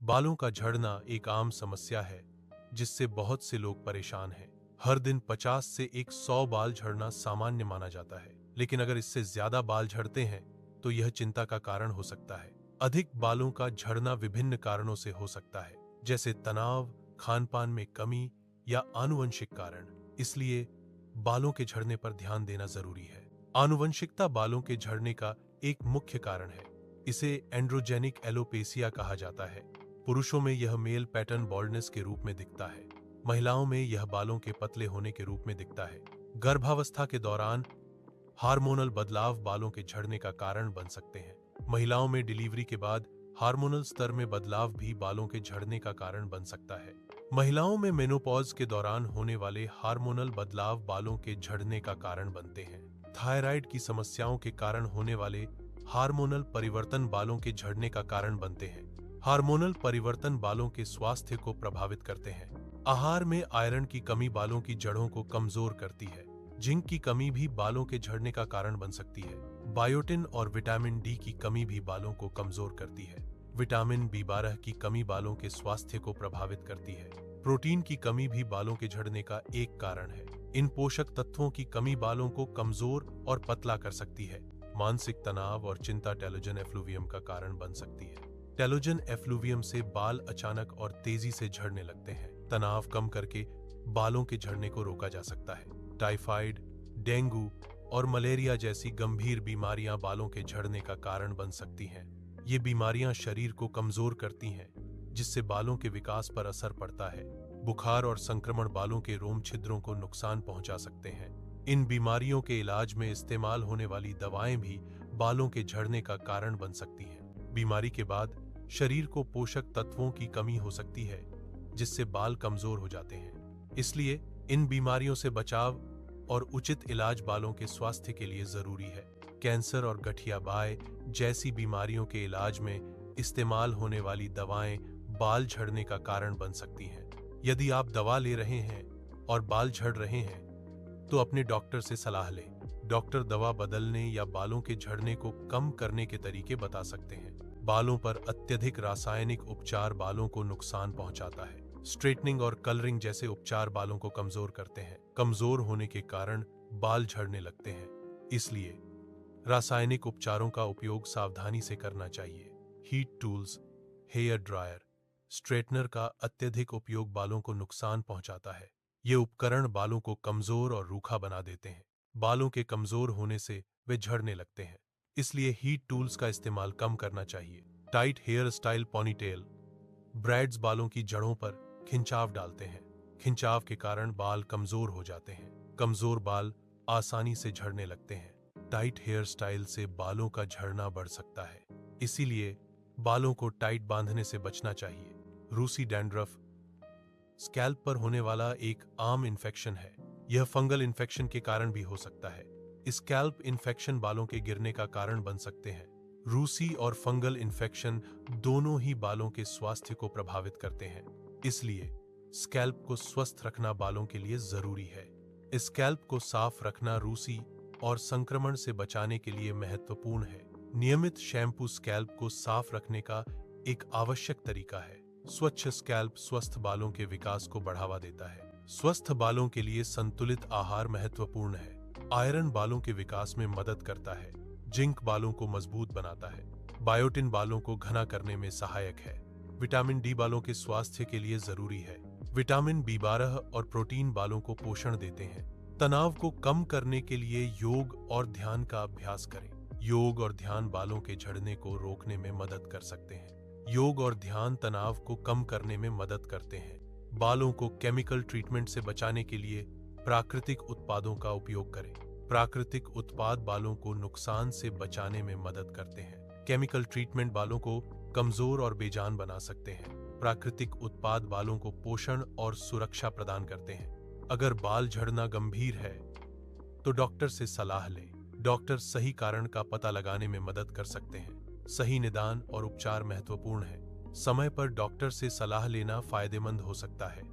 बालों का झड़ना एक आम समस्या है जिससे बहुत से लोग परेशान हैं। हर दिन 50 से 100 बाल झड़ना सामान्य माना जाता है, लेकिन अगर इससे ज्यादा बाल झड़ते हैं तो यह चिंता का कारण हो सकता है। अधिक बालों का झड़ना विभिन्न कारणों से हो सकता है, जैसे तनाव, खानपान में कमी या आनुवंशिक कारण। इसलिए बालों के झड़ने पर ध्यान देना जरूरी है। आनुवंशिकता बालों के झड़ने का एक मुख्य कारण है। इसे एंड्रोजेनिक एलोपेसिया कहा जाता है। पुरुषों में यह मेल पैटर्न बॉल्डनेस के रूप में दिखता है। महिलाओं में यह बालों के पतले होने के रूप में दिखता है। गर्भावस्था के दौरान हार्मोनल बदलाव बालों के झड़ने का कारण बन सकते हैं। महिलाओं में डिलीवरी के बाद हार्मोनल स्तर में बदलाव भी बालों के झड़ने का कारण बन सकता है। महिलाओं में मेनोपॉज के दौरान होने वाले हार्मोनल बदलाव बालों के झड़ने का कारण बनते हैं। थायराइड की समस्याओं के कारण होने वाले हार्मोनल परिवर्तन बालों के झड़ने का कारण बनते हैं। हार्मोनल परिवर्तन बालों के स्वास्थ्य को प्रभावित करते हैं। आहार में आयरन की कमी बालों की जड़ों को कमजोर करती है। जिंक की कमी भी बालों के झड़ने का कारण बन सकती है। बायोटिन और विटामिन डी की कमी भी बालों को कमजोर करती है। विटामिन B12 की कमी बालों के स्वास्थ्य को प्रभावित करती है। प्रोटीन की कमी भी बालों के झड़ने का एक कारण है। इन पोषक तत्वों की कमी बालों को कमजोर और पतला कर सकती है। मानसिक तनाव और चिंता टेलोजन एफ्लुवियम का कारण बन सकती है। टेलोजन एफ्लुवियम से बाल अचानक और तेजी से झड़ने लगते हैं। तनाव कम करके बालों के झड़ने को रोका जा सकता है। टाइफाइड, डेंगू और मलेरिया जैसी गंभीर बीमारियां बालों के झड़ने का कारण बन सकती हैं। ये बीमारियां शरीर को कमजोर करती हैं, जिससे बालों के विकास पर असर पड़ता है। बुखार और संक्रमण बालों के रोम छिद्रों को नुकसान पहुंचा सकते हैं। इन बीमारियों के इलाज में इस्तेमाल होने वाली दवाएं भी बालों के झड़ने का कारण बन सकती हैं। बीमारी के बाद शरीर को पोषक तत्वों की कमी हो सकती है, जिससे बाल कमजोर हो जाते हैं। इसलिए इन बीमारियों से बचाव और उचित इलाज बालों के स्वास्थ्य के लिए जरूरी है। कैंसर और गठिया बाय जैसी बीमारियों के इलाज में इस्तेमाल होने वाली दवाएं बाल झड़ने का कारण बन सकती हैं। यदि आप दवा ले रहे हैं और बाल झड़ रहे हैं तो अपने डॉक्टर से सलाह लें। डॉक्टर दवा बदलने या बालों के झड़ने को कम करने के तरीके बता सकते हैं। बालों पर अत्यधिक रासायनिक उपचार बालों को नुकसान पहुंचाता है। स्ट्रेटनिंग और कलरिंग जैसे उपचार बालों को कमजोर करते हैं। कमजोर होने के कारण बाल झड़ने लगते हैं। इसलिए रासायनिक उपचारों का उपयोग सावधानी से करना चाहिए। Heat tools, hair dryer, straightener का अत्यधिक उपयोग बालों को नुकसान पहुंचाता है। ये उपकरण बालों को कमजोर और रूखा बना देते हैं। बालों के कमजोर होने से वे झड़ने लगते हैं। इसलिए हीट टूल्स का इस्तेमाल कम करना चाहिए। Tight hair style ponytail, braids बालों की जड़ों पर खिंचाव डालते हैं। खिंचाव के कारण बाल कमजोर हो जाते हैं। कमजोर बाल आसानी से झड़ने लगते हैं। टाइट हेयर स्टाइल से बालों का झड़ना बढ़ सकता है, इसीलिए बालों को टाइट बांधने से बचना चाहिए। रूसी डैंड्रफ स्कैल्प पर होने वाला एक आम इन्फेक्शन है। यह फंगल इन्फेक्शन के कारण भी हो सकता है। स्कैल्प इन्फेक्शन बालों के गिरने का कारण बन सकते हैं। रूसी और फंगल इन्फेक्शन दोनों ही बालों के स्वास्थ्य को प्रभावित करते हैं। इसलिए स्कैल्प को स्वस्थ रखना बालों के लिए जरूरी है। स्कैल्प को साफ रखना रूसी और संक्रमण से बचाने के लिए महत्वपूर्ण है। नियमित शैम्पू स्कैल्प को साफ रखने का एक आवश्यक तरीका है। स्वच्छ स्कैल्प स्वस्थ बालों के विकास को बढ़ावा देता है। स्वस्थ बालों के लिए संतुलित आहार महत्वपूर्ण है। आयरन बालों के विकास में मदद करता है। जिंक बालों को मजबूत बनाता है। बायोटिन बालों को घना करने में सहायक है। विटामिन डी बालों के स्वास्थ्य के लिए जरूरी है। विटामिन B12 और प्रोटीन बालों को पोषण देते हैं। तनाव को कम करने के लिए योग और ध्यान का अभ्यास करें। योग और ध्यान बालों के झड़ने को रोकने में मदद कर सकते हैं। योग और ध्यान तनाव को कम करने में मदद करते हैं। बालों को केमिकल ट्रीटमेंट से बचाने के लिए प्राकृतिक उत्पादों का उपयोग करें। प्राकृतिक उत्पाद बालों को नुकसान से बचाने में मदद करते हैं। केमिकल ट्रीटमेंट बालों को कमजोर और बेजान बना सकते हैं। प्राकृतिक उत्पाद बालों को पोषण और सुरक्षा प्रदान करते हैं। अगर बाल झड़ना गंभीर है तो डॉक्टर से सलाह लें। डॉक्टर सही कारण का पता लगाने में मदद कर सकते हैं। सही निदान और उपचार महत्वपूर्ण है। समय पर डॉक्टर से सलाह लेना फायदेमंद हो सकता है।